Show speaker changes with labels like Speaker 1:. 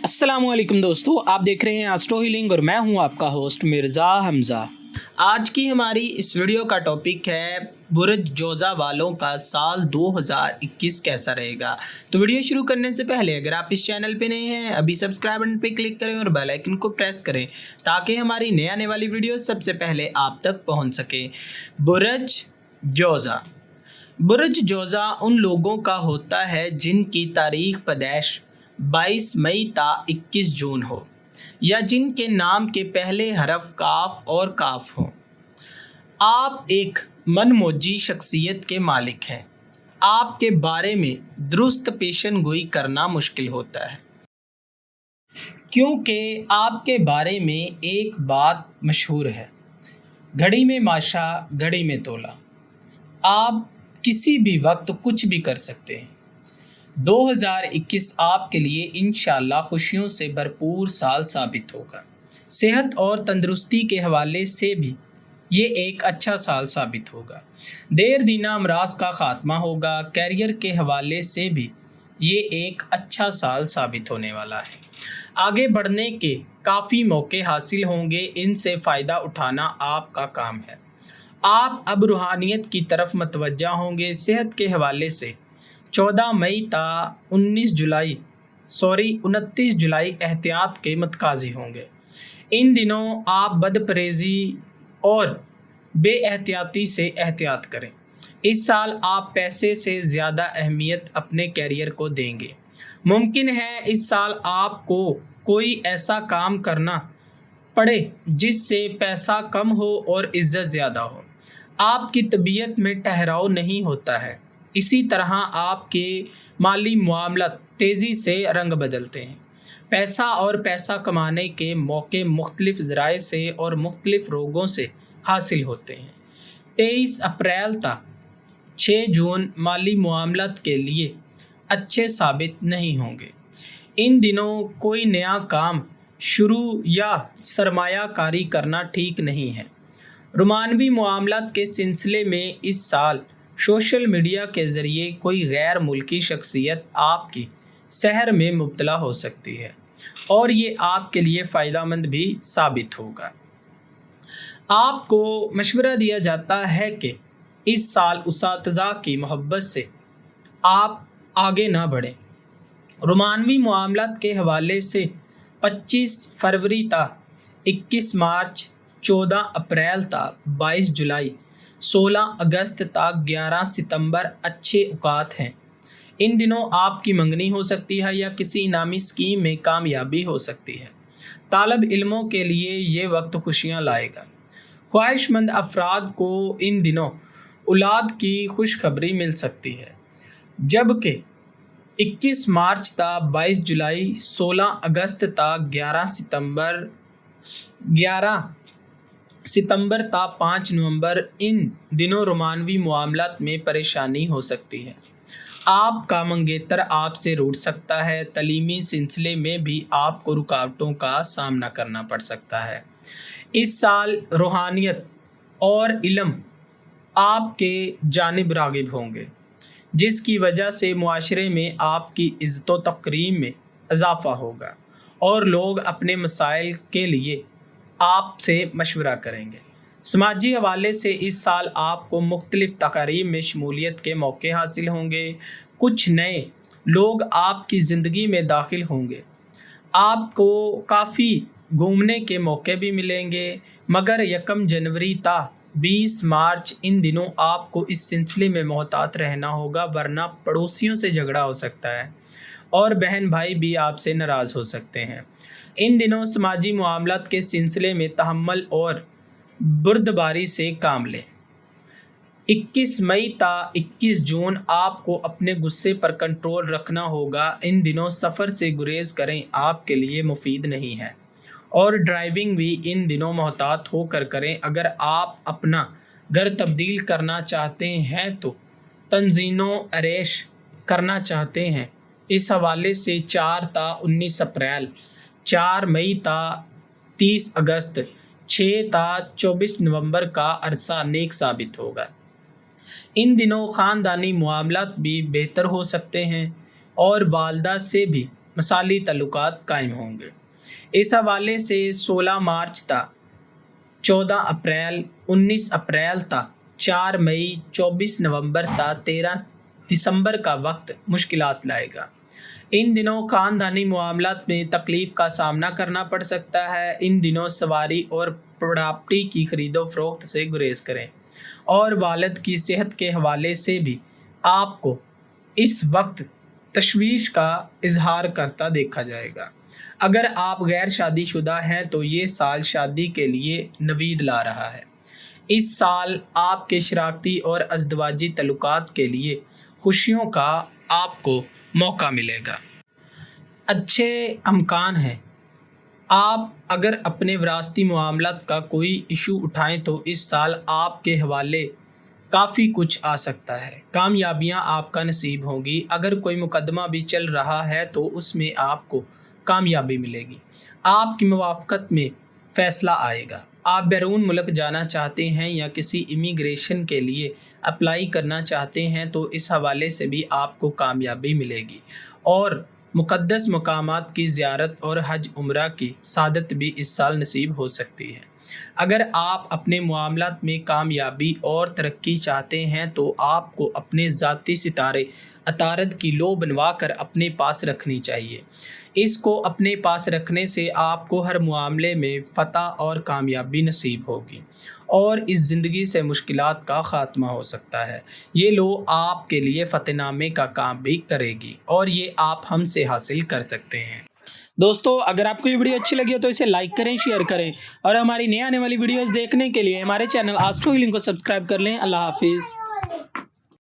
Speaker 1: अस्सलामुअलैकुम दोस्तों, आप देख रहे हैं एस्ट्रो हीलिंग और मैं हूं आपका होस्ट मिर्ज़ा हमज़ा। आज की हमारी इस वीडियो का टॉपिक है बुर्ज जोज़ा वालों का साल 2021 कैसा रहेगा। तो वीडियो शुरू करने से पहले अगर आप इस चैनल पे नए हैं अभी सब्सक्राइब बटन पे क्लिक करें और बेल आइकन को प्रेस करें ताकि हमारी नई आने वाली वीडियो सबसे पहले आप तक पहुँच सके। बुर्ज जोज़ा। बुर्ज जोज़ा उन लोगों का होता है जिनकी तारीख पैदाइश 22 मई ता 21 जून हो या जिनके नाम के पहले हरफ काफ और काफ हो। आप एक मनमौजी शख्सियत के मालिक हैं। आपके बारे में दुरुस्त पेशन गोई करना मुश्किल होता है क्योंकि आपके बारे में एक बात मशहूर है, घड़ी में माशा घड़ी में तोला। आप किसी भी वक्त कुछ भी कर सकते हैं। 2021 आपके लिए इंशाल्लाह खुशियों से भरपूर साल साबित होगा। सेहत और तंदुरुस्ती के हवाले से भी ये एक अच्छा साल साबित होगा। देर दीना अमराज का ख़ात्मा होगा। कैरियर के हवाले से भी ये एक अच्छा साल साबित होने वाला है। आगे बढ़ने के काफ़ी मौके हासिल होंगे, इनसे फ़ायदा उठाना आपका काम है। आप अब रूहानियत की तरफ मतवज्जा होंगे। सेहत के हवाले से 14 मई ता 29 जुलाई एहतियात के मतकाजी होंगे। इन दिनों आप बदपरहेज़ी और बेएहतियाती से एहतियात करें। इस साल आप पैसे से ज़्यादा अहमियत अपने कैरियर को देंगे। मुमकिन है इस साल आपको कोई ऐसा काम करना पड़े जिससे पैसा कम हो और इज़्ज़त ज़्यादा हो। आपकी तबीयत में ठहराव नहीं होता है। इसी तरह आपके माली मामलात तेज़ी से रंग बदलते हैं। पैसा और पैसा कमाने के मौके मुख्तलिफ़ ज़राए से और मुख्तलिफ़ रोगों से हासिल होते हैं। 23 अप्रैल तक 6 जून माली मामलात के लिए अच्छे साबित नहीं होंगे। इन दिनों कोई नया काम शुरू या सरमायाकारी करना ठीक नहीं है। रोमानवी मामलात के सिलसिले में इस साल सोशल मीडिया के ज़रिए कोई गैर मुल्की शख्सियत आपकी सहर में मुब्तला हो सकती है और ये आपके लिए फ़ायदेमंद भी साबित होगा। आपको मशवरा दिया जाता है कि इस साल उसातिज़ा की मोहब्बत से आप आगे ना बढ़ें। रोमानवी मामलात के हवाले से 25 फरवरी ता 21 मार्च, 14 अप्रैल ता 22 जुलाई, 16 अगस्त तक 11 सितंबर अच्छे औकात हैं। इन दिनों आपकी मंगनी हो सकती है या किसी इनामी स्कीम में कामयाबी हो सकती है। तालब इल्मों के लिए ये वक्त खुशियाँ लाएगा। ख्वाहिशमंद अफराद को इन दिनों औलाद की खुशखबरी मिल सकती है, जबकि 21 मार्च तक 22 जुलाई, 16 अगस्त तक 11 सितंबर ता 5 नवंबर इन दिनों रोमानवी मामलात में परेशानी हो सकती है। आपका मंगेतर आपसे रूठ सकता है। तलीमी सिलसिले में भी आपको रुकावटों का सामना करना पड़ सकता है। इस साल रूहानियत और इल्म आपके जानिब रागिब होंगे, जिसकी वजह से मुआशरे में आपकी इज़्ज़त व तकरीम में इजाफ़ा होगा और लोग अपने मसाइल के लिए आपसे मशवरा करेंगे। समाजी हवाले से इस साल आपको मुख्तलिफ़ तकारीब में शमूलियत के मौके हासिल होंगे। कुछ नए लोग आपकी ज़िंदगी में दाखिल होंगे। आपको काफ़ी घूमने के मौके भी मिलेंगे, मगर 1 जनवरी ता 20 मार्च इन दिनों आपको इस सिलसिले में मोहतात रहना होगा, वरना पड़ोसियों से झगड़ा हो सकता है और बहन भाई भी आपसे नाराज़ हो सकते हैं। इन दिनों समाजी मामलात के सिलसिले में तहम्मुल और बुर्दबारी से काम लें। 21 मई ता 21 जून आपको अपने गुस्से पर कंट्रोल रखना होगा। इन दिनों सफ़र से गुरेज करें, आपके लिए मुफीद नहीं है और ड्राइविंग भी इन दिनों मोहतात होकर करें। अगर आप अपना घर तब्दील करना चाहते हैं तो तंजीनो अरेश करना चाहते हैं। इस हवाले से 4 ता 19 अप्रैल, 4 मई ता 30 अगस्त, 6 ता 24 नवंबर का अरसा नेक साबित होगा। इन दिनों ख़ानदानी मामलात भी बेहतर हो सकते हैं और वालदा से भी मसाली तल्लुकात कायम होंगे। इस हवाले से 16 मार्च तक 14 अप्रैल 19 अप्रैल तक 4 मई 24 नवंबर तक 13 दिसंबर का वक्त मुश्किलात लाएगा। इन दिनों ख़ानदानी मामलात में तकलीफ़ का सामना करना पड़ सकता है। इन दिनों सवारी और प्रॉपर्टी की खरीदो फरोख्त से गुरेज करें और वालिद की सेहत के हवाले से भी आपको इस वक्त तशवीश का इजहार करता देखा जाएगा। अगर आप गैर शादीशुदा हैं तो ये साल शादी के लिए नवीद ला रहा है। इस साल आपके शराकती और अज़दवाजी तल्लुकात के लिए खुशियों का आपको मौका मिलेगा। अच्छे अमकान हैं। आप अगर अपने विरासती मामलात का कोई इशू उठाएं तो इस साल आपके हवाले काफ़ी कुछ आ सकता है। कामयाबियां आपका नसीब होंगी। अगर कोई मुकदमा भी चल रहा है तो उसमें आपको कामयाबी मिलेगी। आपकी मुवाफ़क़त में फ़ैसला आएगा। आप बैरून मुल्क जाना चाहते हैं या किसी इमिग्रेशन के लिए अप्लाई करना चाहते हैं तो इस हवाले से भी आपको कामयाबी मिलेगी और मुक़द्दस मकामात की ज़ियारत और हज उम्रा की सादत भी इस साल नसीब हो सकती है। अगर आप अपने मामलात में कामयाबी और तरक्की चाहते हैं तो आपको अपने ज़ाती सितारे अतारद की लो बनवा कर अपने पास रखनी चाहिए। इसको अपने पास रखने से आपको हर मामले में फ़तह और कामयाबी नसीब होगी और इस ज़िंदगी से मुश्किलात का ख़ात्मा हो सकता है। ये लो आपके लिए फ़तेहनामे का काम भी करेगी और ये आप हमसे हासिल कर सकते हैं। दोस्तों, अगर आपको ये वीडियो अच्छी लगी हो तो इसे लाइक करें, शेयर करें और हमारी नई आने वाली वीडियोज़ देखने के लिए हमारे चैनल एस्ट्रो हीलिंग को सब्सक्राइब कर लें। अल्लाह हाफिज़।